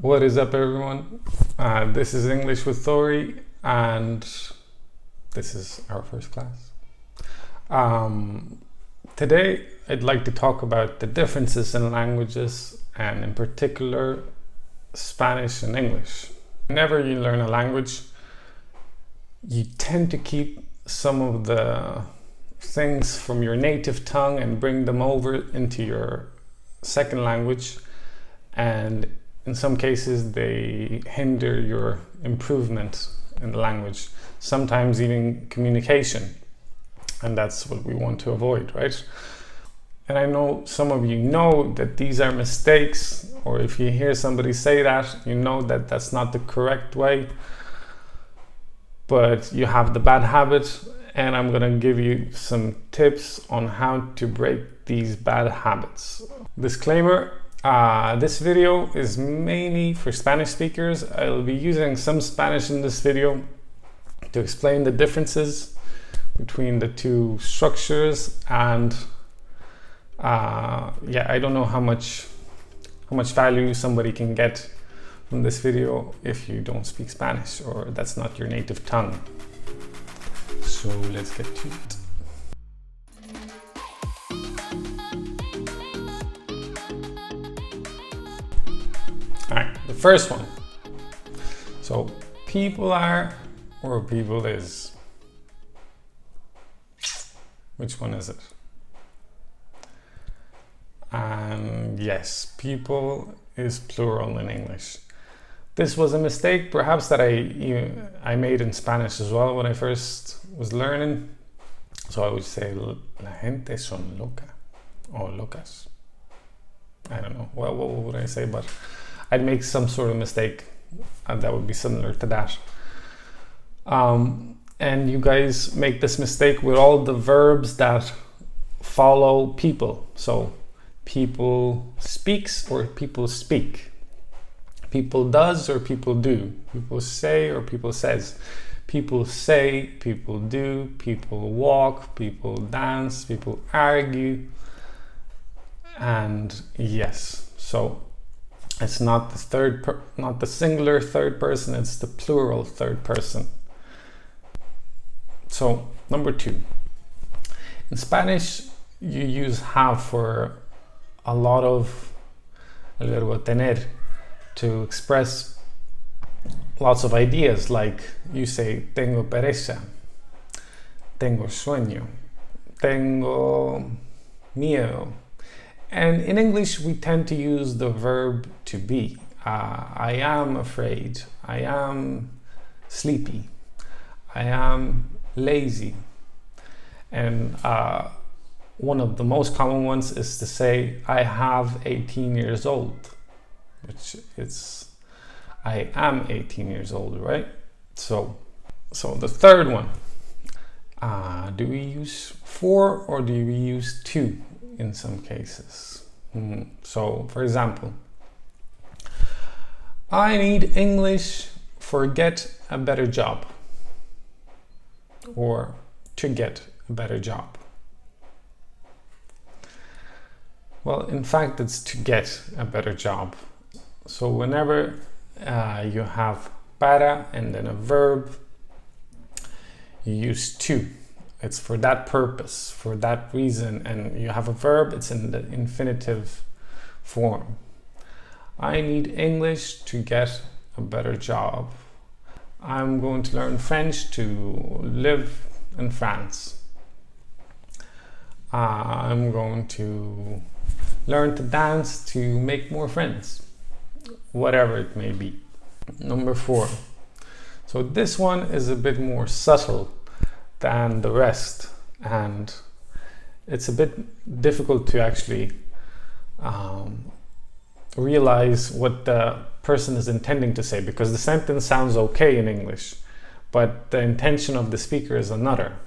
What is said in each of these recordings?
What is up, everyone? This is English with AURI, and this is our first class. Today, I'd like to talk about the differences in languages, and in particular, Spanish and English. Whenever you learn a language, you tend to keep some of the things from your native tongue and bring them over into your second language, and in some cases they hinder your improvement in the language, sometimes even communication, and that's what we want to avoid, right? And I know some of you know that these are mistakes, or if you hear somebody say that, you know that that's not the correct way, but you have the bad habit, and I'm gonna give you some tips on how to break these bad habits. Disclaimer, this video is mainly for Spanish speakers. I'll be using some Spanish in this video to explain the differences between the two structures, and yeah, I don't know how much value somebody can get from this video if you don't speak Spanish or that's not your native tongue. So let's get to it. Alright, the first one. So people are or people is. Which one is it? And yes, people is plural in English. This was a mistake perhaps that I made in Spanish as well when I first was learning. So I would say la gente son loca or locas. I don't know what would I say, but I'd make some sort of mistake and that would be similar to that. And you guys make this mistake with all the verbs that follow people. So people speaks or people speak. People does or people do. People say or people says. People say, people do, people walk, people dance, people argue. And yes, so it's not the not the singular third person, it's the plural third person. So number 2, in Spanish you use have for a lot of el verbo tener to express lots of ideas, like you say tengo pereza, tengo sueño, tengo miedo. And in English we tend to use the verb to be. I am afraid, I am sleepy, I am lazy. And one of the most common ones is to say I have 18 years old, which it's I am 18 years old, right? So the third one, do we use for or do we use to in some cases? So for example, I need English for get a better job, or to get a better job. Well, in fact, it's to get a better job. So whenever you have para and then a verb, you use to. It's for that purpose, for that reason, and you have a verb, it's in the infinitive form. I need English to get a better job. I'm going to learn French to live in France. I'm going to learn to dance to make more friends. Whatever it may be. Number 4. So this one is a bit more subtle than the rest, and it's a bit difficult to actually realize what the person is intending to say, because the sentence sounds okay in English, but the intention of the speaker is another.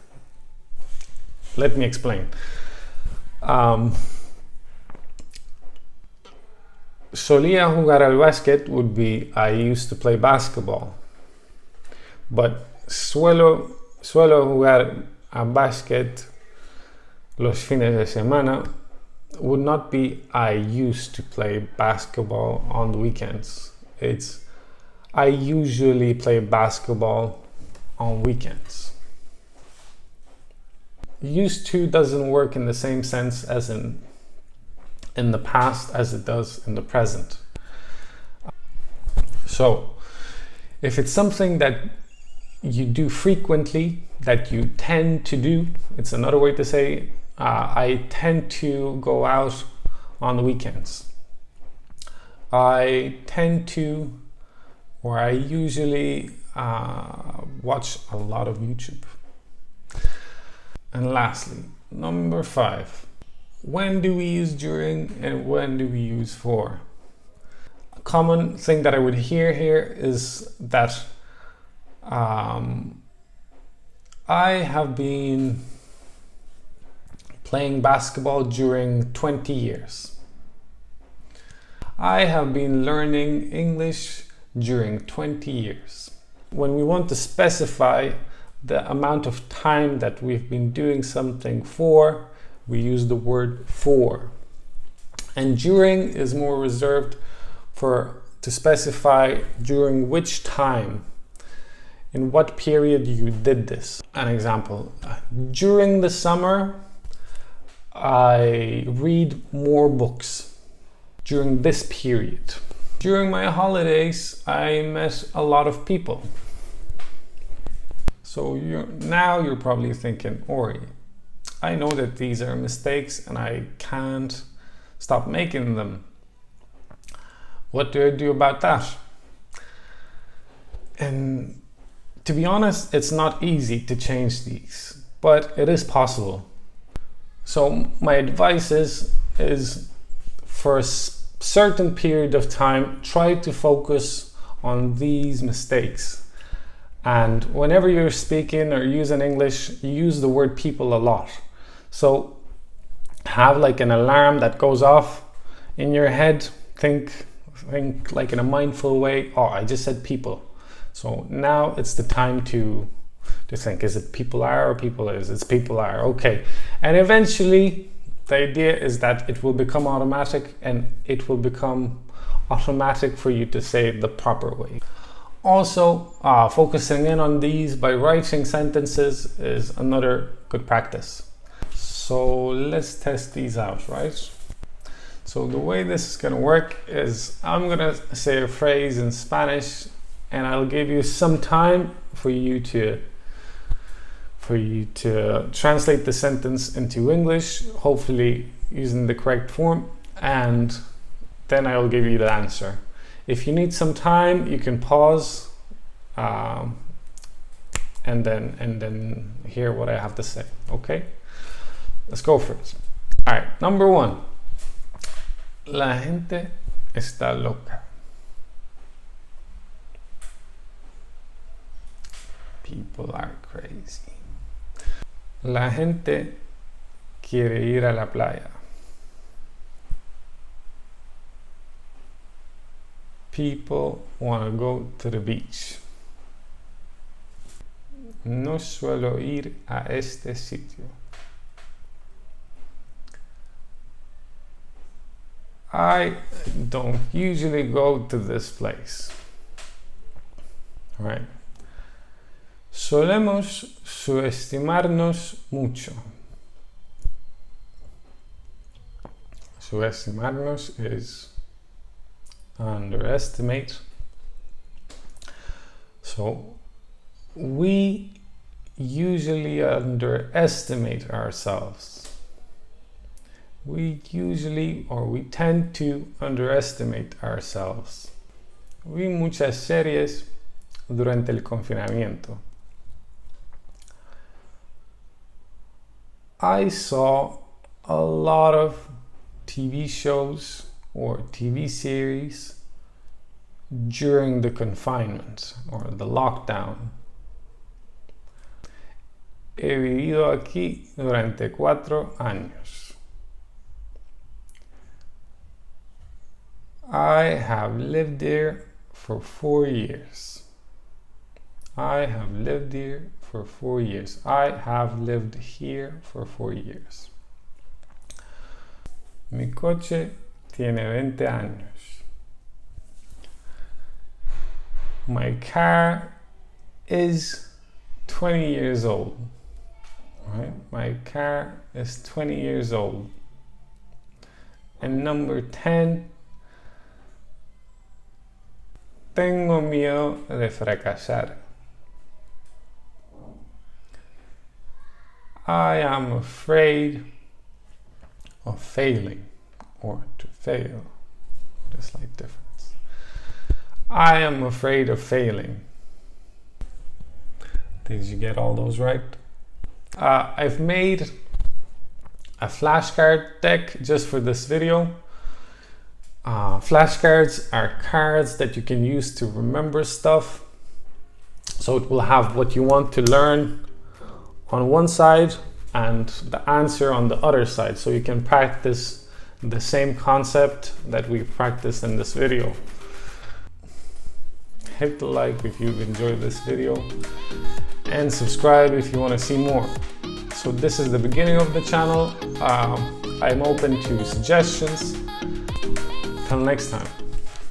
Let me explain. Solía jugar al básquet would be I used to play basketball, but suelo jugar a básquet los fines de semana would not be I used to play basketball on the weekends. it's I usually play basketball on weekends. Used to doesn't work in the same sense as in the past as it does in the present. So if it's something that you do frequently, that you tend to do, it's another way to say I tend to go out on the weekends. I tend to, or I usually watch a lot of YouTube. And lastly, number 5, when do we use during and when do we use for? A common thing that I would hear here is that I have been playing basketball during 20 years. I have been learning English during 20 years. When we want to specify the amount of time that we've been doing something for, we use the word for. And during is more reserved to specify during which time, in what period you did this. An example, during the summer, I read more books during this period. During my holidays, I met a lot of people. So now you're probably thinking, Ori, I know that these are mistakes and I can't stop making them. What do I do about that? And to be honest, it's not easy to change these, but it is possible. So my advice is for a certain period of time, try to focus on these mistakes. And whenever you're speaking or using English, you use the word people a lot. So have like an alarm that goes off in your head. Think like in a mindful way, oh, I just said people. So now it's the time to think, is it people are or people is? It's people are, okay. And eventually the idea is that it will become automatic, and it will become automatic for you to say it the proper way. Also, focusing in on these by writing sentences is another good practice. So let's test these out, right? So the way this is going to work is I'm going to say a phrase in Spanish, and I'll give you some time for you to translate the sentence into English, hopefully using the correct form, and then I'll give you the answer. If you need some time, you can pause and then hear what I have to say. Okay, let's go for it. All right, number 1. La gente está loca. People are crazy. La gente quiere ir a la playa. People want to go to the beach. No suelo ir a este sitio. I don't usually go to this place. All right. Solemos subestimarnos mucho. Subestimarnos is underestimate. So we usually underestimate ourselves. We tend to underestimate ourselves. Vi muchas series durante el confinamiento. I saw a lot of TV shows or TV series during the confinement or the lockdown. He vivido aquí durante 4 años. I have lived here for 4 years. I have lived here for 4 years. I have lived here for 4 years. Mi coche tiene 20 años. My car is 20 years old. Right? My car is 20 years old. And number 10, tengo miedo de fracasar. I am afraid of failing, or to fail. There's slight difference. I am afraid of failing. Did you get all those right? I've made a flashcard deck just for this video. Flashcards are cards that you can use to remember stuff. So it will have what you want to learn on one side and the answer on the other side. So you can practice the same concept that we practiced in this video. Hit the like if you've enjoyed this video and subscribe if you want to see more. So this is the beginning of the channel. I'm open to suggestions. Till next time.